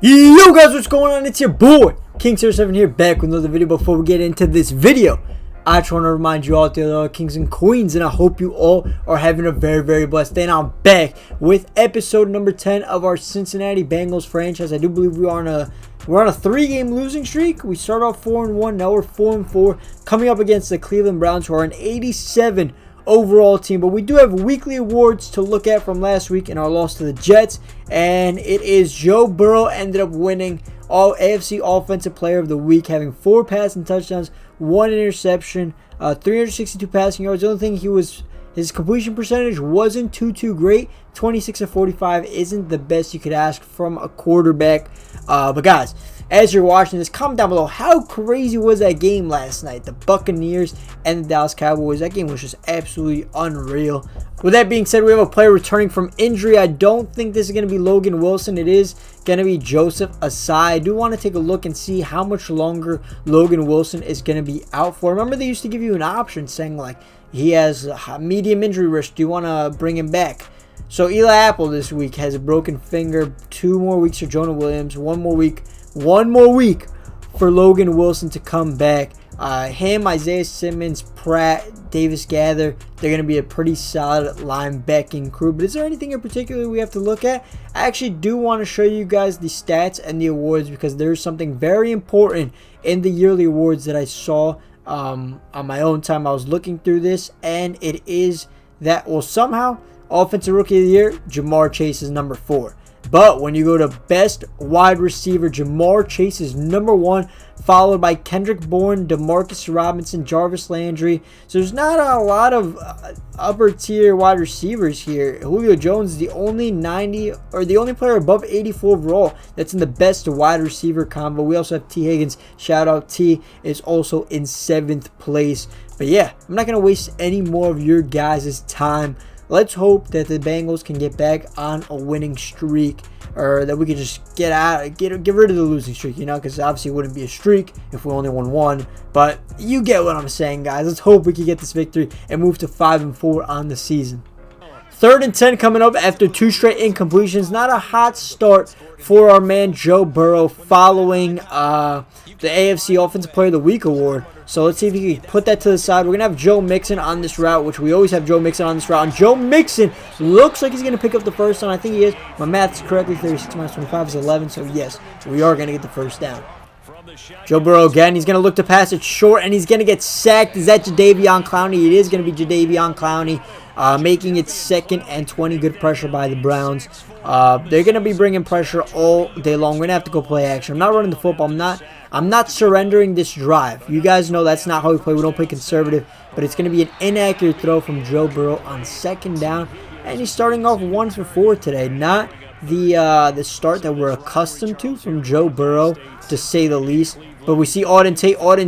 Yo guys, what's going on? It's your boy King07 here, back with another video. Before we get into this video, I just want to remind you all out there, kings and queens, and I hope you all are having a very blessed day. And I'm back with episode number 10 of our Cincinnati Bengals franchise. I do believe we're on a 3-game losing streak. We start off 4-1, now we're 4-4, coming up against the Cleveland Browns, who are an 87 overall team. But we do have weekly awards to look at from last week in our loss to the Jets, and it is Joe Burrow ended up winning all AFC Offensive Player of the Week, having 4 passing touchdowns, 1 interception, 362 passing yards. The only thing his completion percentage wasn't too great. 26 of 45 isn't the best you could ask from a quarterback. But guys, as you're watching this, comment down below, how crazy was that game last night? The Buccaneers and the Dallas Cowboys. That game was just absolutely unreal. With that being said, we have a player returning from injury. I don't think this is going to be Logan Wilson. It is going to be Joseph Asai. I do want to take a look and see how much longer Logan Wilson is going to be out for. Remember, they used to give you an option saying, like, he has a medium injury risk. Do you want to bring him back? So Eli Apple this week has a broken finger. 2 more weeks for Jonah Williams. One more week for Logan Wilson to come back. Him, Isaiah Simmons, Pratt, Davis Gather, they're going to be a pretty solid linebacking crew. But is there anything in particular we have to look at? I actually do want to show you guys the stats and the awards, because there's something very important in the yearly awards that I saw on my own time. I was looking through this, and it is that, well, somehow Offensive Rookie of the Year, Jamar Chase is number 4. But when you go to Best Wide Receiver, Jamar Chase is number 1, followed by Kendrick Bourne, Demarcus Robinson, Jarvis Landry. So there's not a lot of upper tier wide receivers here. Julio Jones is the only the only player above 84 overall that's in the best wide receiver combo. We also have T. Higgins. Shout out T, is also in 7th place. But yeah, I'm not gonna waste any more of your guys' time. Let's hope that the Bengals can get back on a winning streak, or that we can just get rid of the losing streak, you know, because obviously it wouldn't be a streak if we only won 1. But you get what I'm saying, guys. Let's hope we can get this victory and move to 5-4 on the season. 3rd and 10 coming up after 2 straight incompletions. Not a hot start for our man Joe Burrow following the AFC Offensive Player of the Week award. So let's see if he can put that to the side. We're going to have Joe Mixon on this route, which we always have Joe Mixon on this route. And Joe Mixon looks like he's going to pick up the first down. I think he is. My math is correctly. 36 minus 25 is 11. So yes, we are going to get the first down. Joe Burrow again. He's going to look to pass it short, and he's going to get sacked. Is that Jadeveon Clowney? It is going to be Jadeveon Clowney, making it 2nd and 20. Good pressure by the Browns. They're going to be bringing pressure all day long. We're going to have to go play action. I'm not running the football. I'm not surrendering this drive. You guys know that's not how we play. We don't play conservative. But it's going to be an inaccurate throw from Joe Burrow on 2nd down. And he's starting off 1 for 4 today. Not the start that we're accustomed to from Joe Burrow, to say the least. But we see Auden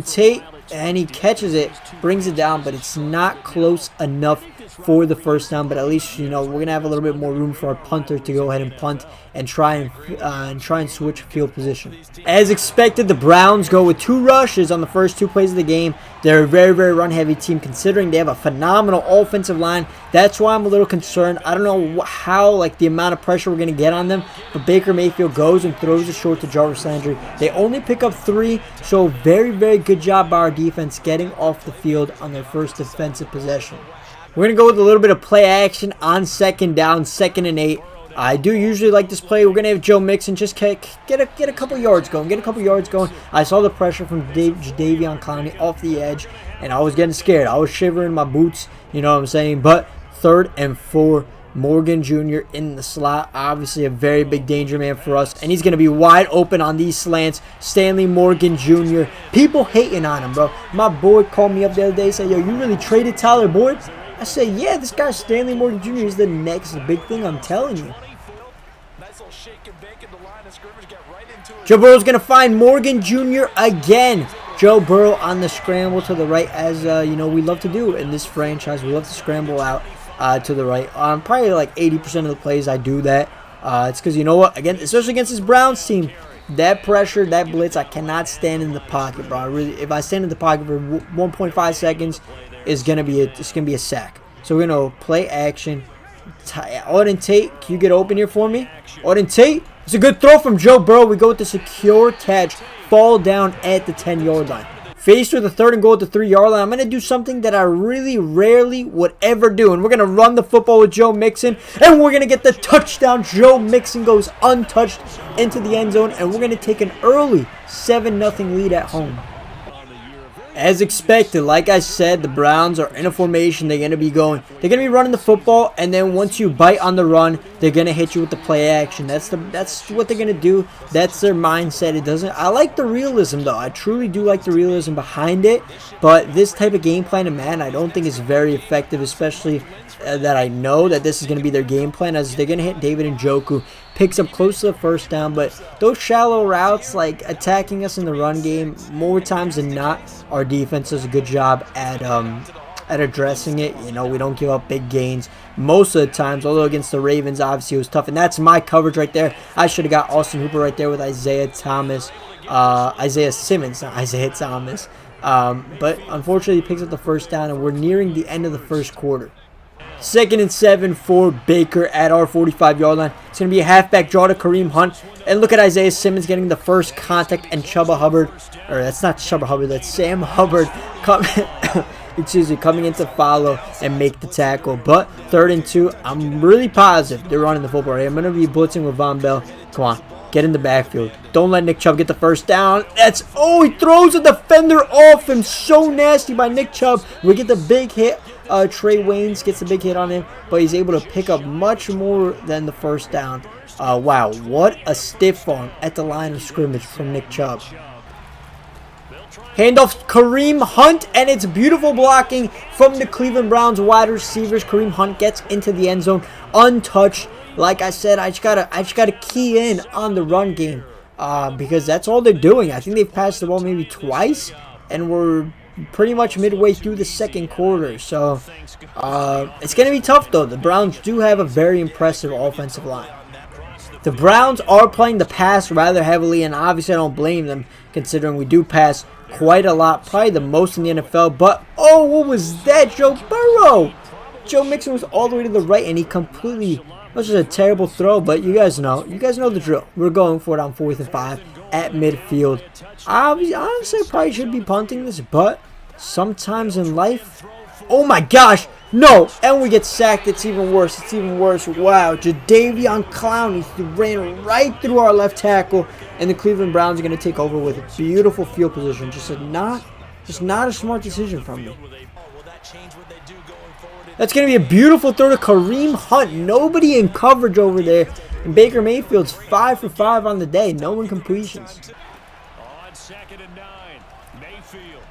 Tate, and he catches it, brings it down, but it's not close enough for the first down. But at least, you know, we're gonna have a little bit more room for our punter to go ahead and punt and try and switch field position. As expected, the Browns go with 2 rushes on the first 2 plays of the game. They're a very run heavy team, considering they have a phenomenal offensive line. That's why I'm a little concerned. I don't know how, like, the amount of pressure we're gonna get on them. But Baker Mayfield goes and throws it short to Jarvis Landry. They only pick up 3, so very good job by our defense getting off the field on their first defensive possession. We're going to go with a little bit of play action on 2nd down, 2nd and 8. I do usually like this play. We're going to have Joe Mixon just get a couple yards going. I saw the pressure from Jadeveon Clowney off the edge, and I was getting scared. I was shivering my boots, you know what I'm saying? But 3rd and 4, Morgan Jr. in the slot. Obviously a very big danger man for us, and he's going to be wide open on these slants. Stanley Morgan Jr. People hating on him, bro. My boy called me up the other day and said, yo, you really traded Tyler Boyd? I said, yeah, this guy Stanley Morgan Jr. is the next big thing, I'm telling you. Joe Burrow's going to find Morgan Jr. again. Joe Burrow on the scramble to the right, as you know, we love to do in this franchise. We love to scramble out to the right. Probably like 80% of the plays I do that. It's because, you know what, again, especially against this Browns team, that pressure, that blitz, I cannot stand in the pocket, bro. If I stand in the pocket for 1.5 seconds, it's gonna be a sack. So we're gonna play action. Auden Tate, can you get open here for me? Auden Tate, It's a good throw from Joe Burrow. We go with the secure catch. Fall down at the 10-yard line. Faced with a 3rd and goal at the 3-yard line, I'm going to do something that I really rarely would ever do. And we're going to run the football with Joe Mixon. And we're going to get the touchdown. Joe Mixon goes untouched into the end zone. And we're going to take an early 7-0 lead at home. As expected, like I said, the Browns are in a formation. They're going to be running the football, and then once you bite on the run, they're going to hit you with the play action. That's what they're going to do. That's their mindset. I like the realism, though. I truly do like the realism behind it, but this type of game plan in Madden, I don't think is very effective, especially that I know that this is going to be their game plan, as they're going to hit David Njoku. Picks up close to the 1st down, but those shallow routes, like attacking us in the run game, more times than not, our defense does a good job at addressing it. You know, we don't give up big gains most of the times, although against the Ravens, obviously it was tough, and that's my coverage right there. I should have got Austin Hooper right there with Isaiah Simmons, not Isaiah Thomas. But unfortunately, he picks up the 1st down, and we're nearing the end of the 1st quarter. 2nd and 7 for Baker at our 45-yard line. It's going to be a halfback draw to Kareem Hunt. And look at Isaiah Simmons getting the first contact, and Chuba Hubbard, or that's not Chuba Hubbard, that's Sam Hubbard, coming in to follow and make the tackle. But 3rd and 2, I'm really positive they're running the football right. I'm going to be blitzing with Von Bell. Come on, get in the backfield. Don't let Nick Chubb get the 1st down. He throws a defender off him. So nasty by Nick Chubb. We get the big hit. Trey Waynes gets a big hit on him, but he's able to pick up much more than the 1st down. Wow, what a stiff arm at the line of scrimmage from Nick Chubb. Handoff Kareem Hunt, and it's beautiful blocking from the Cleveland Browns wide receivers. Kareem Hunt gets into the end zone untouched. Like I said, I just gotta key in on the run game because that's all they're doing. I think they've passed the ball maybe twice, and we're pretty much midway through the 2nd quarter. So it's going to be tough, though. The Browns do have a very impressive offensive line. The Browns are playing the pass rather heavily, and obviously I don't blame them, considering we do pass quite a lot, probably the most in the NFL. But, oh, what was that? Joe Burrow! Joe Mixon was all the way to the right, and he completely, that was just a terrible throw, but you guys know the drill. We're going for it on 4th and 5 at midfield. Honestly, I probably should be punting this, but sometimes in life, oh my gosh, no, and we get sacked. It's even worse. Wow, Jadeveon Clowney ran right through our left tackle, and the Cleveland Browns are going to take over with a beautiful field position. Just not a smart decision from me. That's going to be a beautiful throw to Kareem Hunt. Nobody in coverage over there. And Baker Mayfield's 5 for 5 on the day. No incompletions. On 2nd and 9, Mayfield.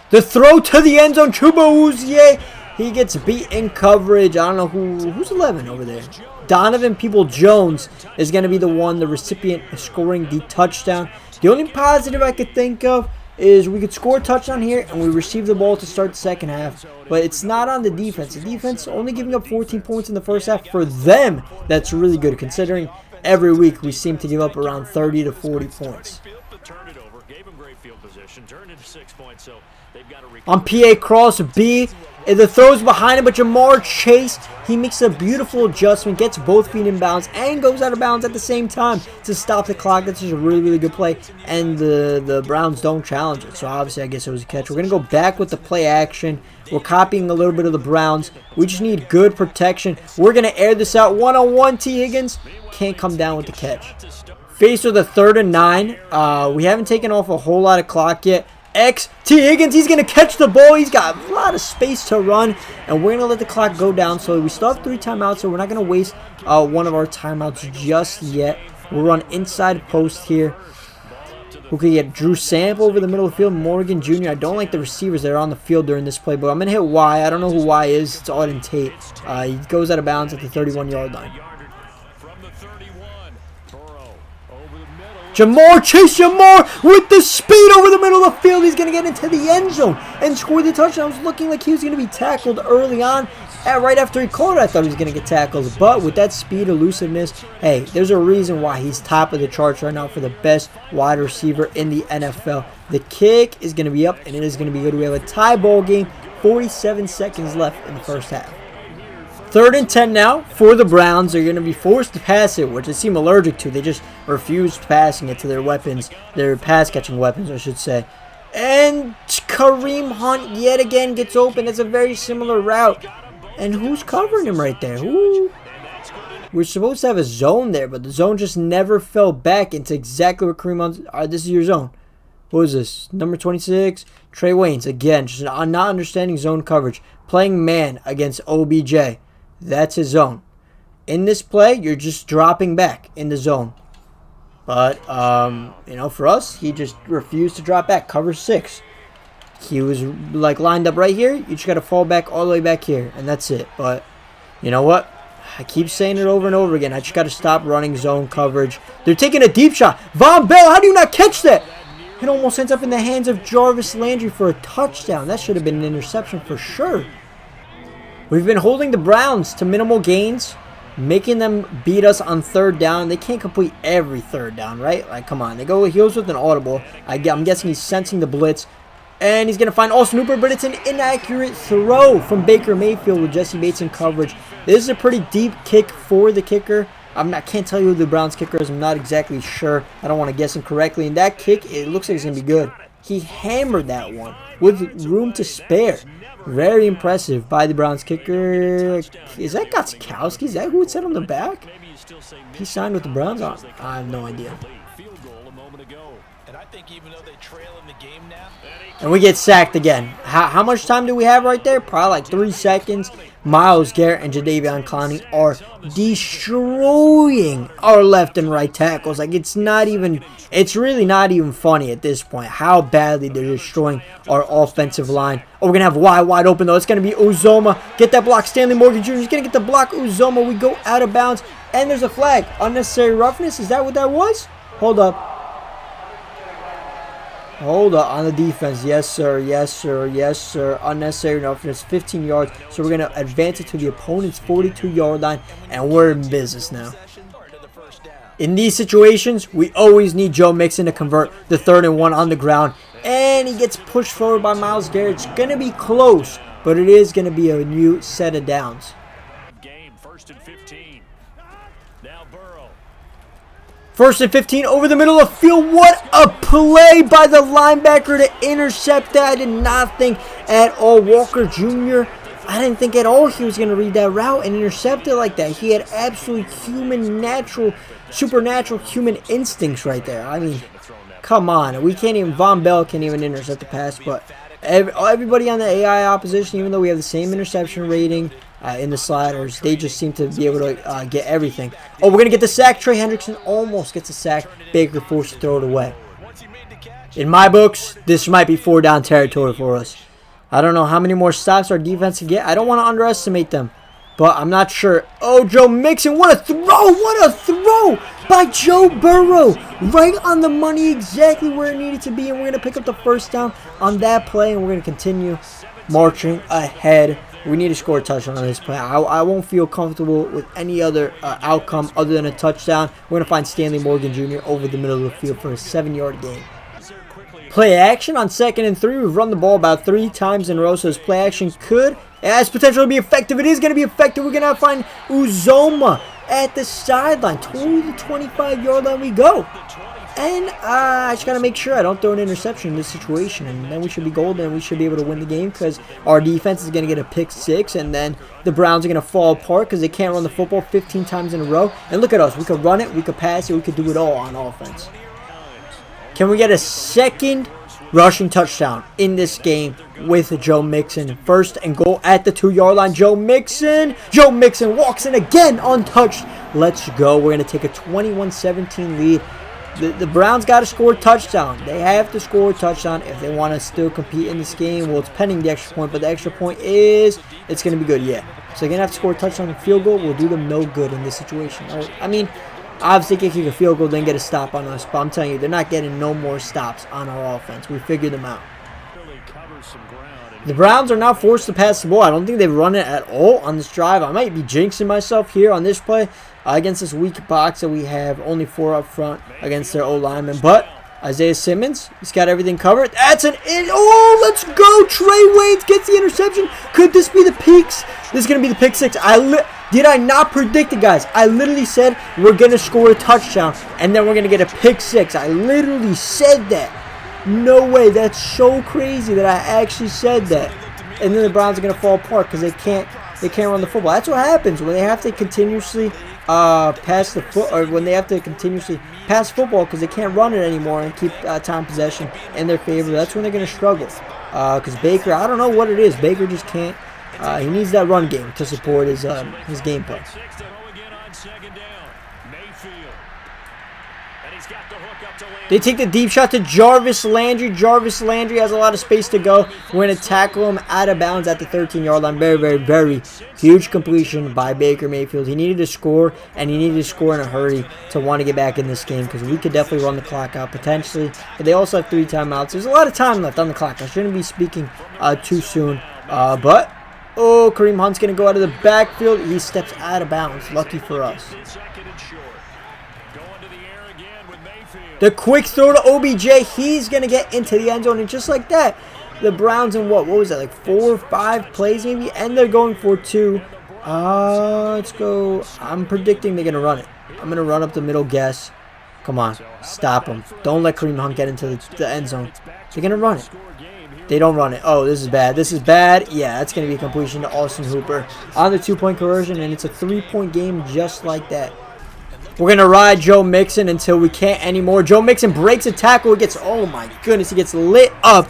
The throw to the end zone. Chuba Uzie. He gets beat in coverage. I don't know who's 11 over there. Donovan Peoples-Jones is going to be the recipient of scoring the touchdown. The only positive I could think of is we could score a touchdown here and we receive the ball to start the 2nd half. But it's not on the defense. The defense only giving up 14 points in the 1st half. For them, that's really good, considering every week we seem to give up around 30 to 40 points. On PA cross B, the throw's behind him, but Jamar Chase, he makes a beautiful adjustment, gets both feet in bounds, and goes out of bounds at the same time to stop the clock. That's just a really, really good play, and the Browns don't challenge it. So obviously, I guess it was a catch. We're going to go back with the play action. We're copying a little bit of the Browns. We just need good protection. We're going to air this out. One-on-one, T. Higgins can't come down with the catch. Faced with a 3rd and 9. We haven't taken off a whole lot of clock yet. T. Higgins, he's going to catch the ball. He's got a lot of space to run, and we're going to let the clock go down. So we still have 3 timeouts, so we're not going to waste one of our timeouts just yet. We'll run inside post here. Who could get Drew Sample over the middle of the field? Morgan Jr. I don't like the receivers that are on the field during this play, but I'm going to hit Y. I don't know who Y is. It's Auden Tate. He goes out of bounds at the 31-yard line. Jamar Chase, with the speed over the middle of the field. He's going to get into the end zone and score the touchdown. It was looking like he was going to be tackled early on. Right after he caught it, I thought he was going to get tackled. But with that speed, elusiveness, hey, there's a reason why he's top of the charts right now for the best wide receiver in the NFL. The kick is going to be up, and it is going to be good. We have a tie ball game, 47 seconds left in the 1st half. 3rd and 10 now for the Browns. They're going to be forced to pass it, which they seem allergic to. They just refuse passing it to their weapons, their pass-catching weapons, I should say. And Kareem Hunt yet again gets open. It's a very similar route. And who's covering him right there? Who? We're supposed to have a zone there, but the zone just never fell back into exactly where Kareem Hunt... All right, this is your zone. What is this? Number 26, Trey Waynes. Again, just not understanding zone coverage. Playing man against OBJ. That's his zone. In this play, you're just dropping back in the zone. But, you know, for us, he just refused to drop back. Cover 6. He was, like, lined up right here. You just got to fall back all the way back here, and that's it. But, you know what? I keep saying it over and over again. I just got to stop running zone coverage. They're taking a deep shot. Von Bell, how do you not catch that? It almost ends up in the hands of Jarvis Landry for a touchdown. That should have been an interception for sure. We've been holding the Browns to minimal gains, making them beat us on 3rd down. They can't complete every 3rd down, right? Like, come on. He goes with an audible. I'm guessing he's sensing the blitz. And he's going to find Austin Hooper, but it's an inaccurate throw from Baker Mayfield with Jesse Bates in coverage. This is a pretty deep kick for the kicker. I can't tell you who the Browns kicker is. I'm not exactly sure. I don't want to guess incorrectly. And that kick, it looks like it's going to be good. He hammered that one with room to spare. Very impressive by the Browns kicker. Is that Gostkowski? Is that who it said on the back? He signed with the Browns? I have no idea. And we get sacked again. How much time do we have right there? Probably like 3 seconds. Myles Garrett and Jadeveon Clowney are destroying our left and right tackles. Like, it's really not even funny at this point how badly they're destroying our offensive line. Oh, we're going to have wide open, though. It's going to be Uzomah. Get that block. Stanley Morgan Jr. He's going to get the block. Uzomah. We go out of bounds. And there's a flag. Unnecessary roughness. Is that what that was? Hold up. Hold up on the defense. Yes, sir. Yes, sir. Yes, sir. Unnecessary roughness. 15 yards. So we're going to advance it to the opponent's 42-yard line. And we're in business now. In these situations, we always need Joe Mixon to convert the 3rd and 1 on the ground. And he gets pushed forward by Myles Garrett. It's going to be close, but it is going to be a new set of downs. Game, 1st and 15. Now Burrow. 1st and 15 over the middle of the field. What a play by the linebacker to intercept that. I did not think at all. Walker Jr., I didn't think at all he was going to read that route and intercept it like that. He had absolute supernatural human instincts right there. I mean, come on. Von Bell can't even intercept the pass, but everybody on the AI opposition, even though we have the same interception rating in the sliders, they just seem to be able to get everything. Oh, we're going to get the sack. Trey Hendrickson almost gets a sack. Baker forced to throw it away. In my books, this might be 4-down territory for us. I don't know how many more stops our defense can get. I don't want to underestimate them, but I'm not sure. Oh, Joe Mixon, what a throw! What a throw by Joe Burrow. Right on the money, exactly where it needed to be, and we're going to pick up the 1st down on that play, and we're going to continue marching ahead. We need to score a touchdown on this play. I won't feel comfortable with any other outcome other than a touchdown. We're going to find Stanley Morgan Jr. over the middle of the field for a 7-yard gain. Play action on 2nd and 3. We've run the ball about 3 times in a row, so this play action it has potential to be effective. It is going to be effective. We're going to find Uzomah at the sideline. To the 25-yard line we go. And I just got to make sure I don't throw an interception in this situation. And then we should be golden and we should be able to win the game because our defense is going to get a pick 6. And then the Browns are going to fall apart because they can't run the football 15 times in a row. And look at us. We could run it. We could pass it. We could do it all on offense. Can we get a 2nd rushing touchdown in this game with Joe Mixon? 1st and goal at the 2-yard line. Joe Mixon walks in again untouched. Let's go. We're going to take a 21-17 lead. The Browns got to score a touchdown. They have to score a touchdown if they want to still compete in this game. Well, it's pending the extra point, but the extra point it's going to be good, yeah. So they're going to have to score a touchdown and field goal. Will do them no good in this situation. I mean, obviously, they can kick a field goal, then get a stop on us. But I'm telling you, they're not getting no more stops on our offense. We figured them out. The Browns are now forced to pass the ball. I don't think they've run it at all on this drive. I might be jinxing myself here on this play against this weak box that we have. Only 4 up front against their O-linemen. But Isaiah Simmons, he's got everything covered. That's an in. Oh, let's go. Trey Waynes gets the interception. Could this be the peaks? This is going to be the pick six. Did I not predict it, guys? I literally said we're going to score a touchdown, and then we're going to get a pick six. I literally said that. No way. That's so crazy that I actually said that. And then the Browns are going to fall apart because they can't run the football. That's what happens when they have to continuously pass the foot, or when they have to continuously pass football because they can't run it anymore and keep time possession in their favor. That's when they're going to struggle. Because Baker, I don't know what it is. Baker just can't. He needs that run game to support his gameplay. They take the deep shot to Jarvis Landry. Jarvis Landry has a lot of space to go. We're going to tackle him out of bounds at the 13-yard line. Very, very, very huge completion by Baker Mayfield. He needed to score, and he needed to score in a hurry to want to get back in this game because we could definitely run the clock out potentially. But they also have 3 timeouts. There's a lot of time left on the clock. I shouldn't be speaking too soon. But Kareem Hunt's going to go out of the backfield. He steps out of bounds. Lucky for us. The quick throw to OBJ. He's going to get into the end zone. And just like that, the Browns in what was that, like 4 or 5 plays maybe? And they're going for 2. Let's go. I'm predicting they're going to run it. I'm going to run up the middle guess. Come on. Stop them. Don't let Kareem Hunt get into the end zone. They're going to run it. They don't run it. Oh, this is bad. This is bad. Yeah, that's going to be a completion to Austin Hooper on the 2-point conversion. And it's a 3-point game just like that. We're going to ride Joe Mixon until we can't anymore. Joe Mixon breaks a tackle. He gets, oh my goodness, he gets lit up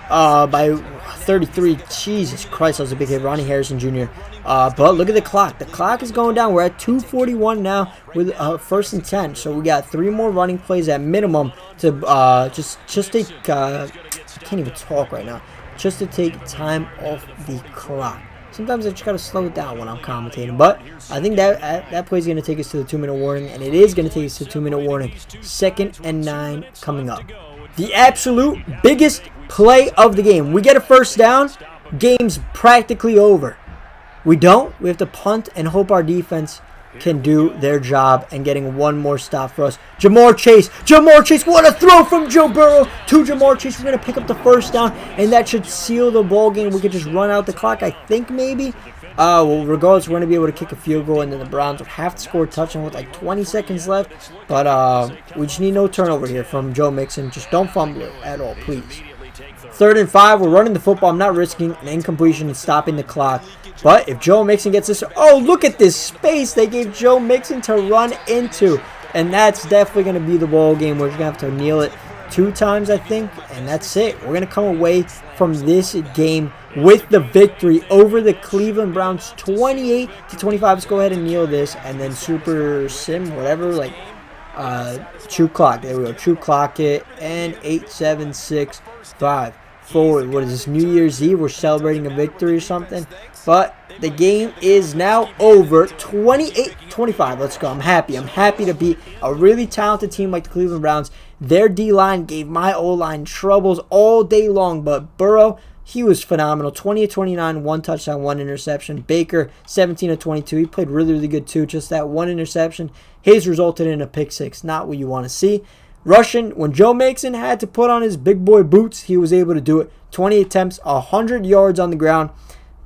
by 33. Jesus Christ, that was a big hit. Ronnie Harrison Jr. But look at the clock. The clock is going down. We're at 2:41 now with 1st and 10. So we got 3 more running plays at minimum to just take, I can't even talk right now, just to take time off the clock. Sometimes I just got to slow it down when I'm commentating. But I think that play is going to take us to the 2-minute warning. And it is going to take us to the 2-minute warning. 2nd and 9 coming up. The absolute biggest play of the game. We get a first down. Game's practically over. We don't. We have to punt and hope our defense can do their job and getting one more stop for us. Jamar Chase. Jamar Chase. What a throw from Joe Burrow to Jamar Chase. We're going to pick up the first down, and that should seal the ball game. We could just run out the clock, I think, maybe. Well, regardless, we're going to be able to kick a field goal, and then the Browns would have to score a touchdown with like 20 seconds left. But we just need no turnover here from Joe Mixon. Just don't fumble it at all, please. 3rd and 5. We're running the football. I'm not risking an incompletion and stopping the clock. But if Joe Mixon gets this... Oh, look at this space they gave Joe Mixon to run into. And that's definitely going to be the ball game. We're just going to have to kneel it 2 times, I think. And that's it. We're going to come away from this game with the victory over the Cleveland Browns 28-25. Let's go ahead and kneel this. And then super sim, whatever, like... true clock. There we go. True clock it. And 8, 7, 6, 5, 4. What is this? New Year's Eve? We're celebrating a victory or something. But the game is now over. 28-25. Let's go. I'm happy. I'm happy to beat a really talented team like the Cleveland Browns. Their D-line gave my O-line troubles all day long. But Burrow, he was phenomenal. 20-29, 1 touchdown, 1 interception. Baker, 17-22. He played really, really good too. Just that 1 interception has resulted in a pick 6. Not what you want to see. Rushing, when Joe Mixon had to put on his big boy boots, he was able to do it. 20 attempts, 100 yards on the ground.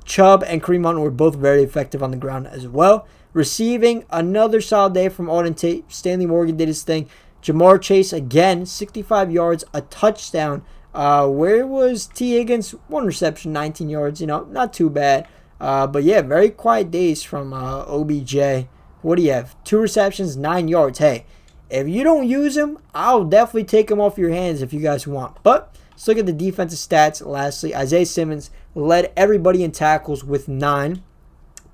Chubb and Kareem Hunt were both very effective on the ground as well. Receiving, another solid day from Auden Tate. Stanley Morgan did his thing. Jamar Chase, again, 65 yards, a touchdown. Where was T. Higgins? 1 reception, 19 yards. You know, not too bad. But yeah, very quiet days from OBJ. What do you have? 2 receptions, 9 yards. Hey, if you don't use him, I'll definitely take him off your hands if you guys want. But let's look at the defensive stats. Lastly, Isaiah Simmons led everybody in tackles with 9.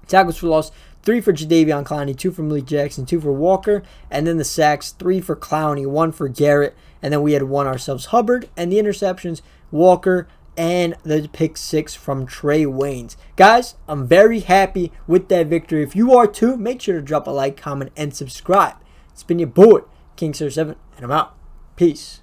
Tackles for loss, 3 for Jadeveon Clowney, 2 for Malik Jackson, 2 for Walker. And then the sacks, 3 for Clowney, 1 for Garrett. And then we had 1 ourselves, Hubbard. And the interceptions, Walker. And the pick 6 from Trey Waynes. Guys, I'm very happy with that victory. If you are too, make sure to drop a like, comment, and subscribe. It's been your boy, King07, and I'm out. Peace.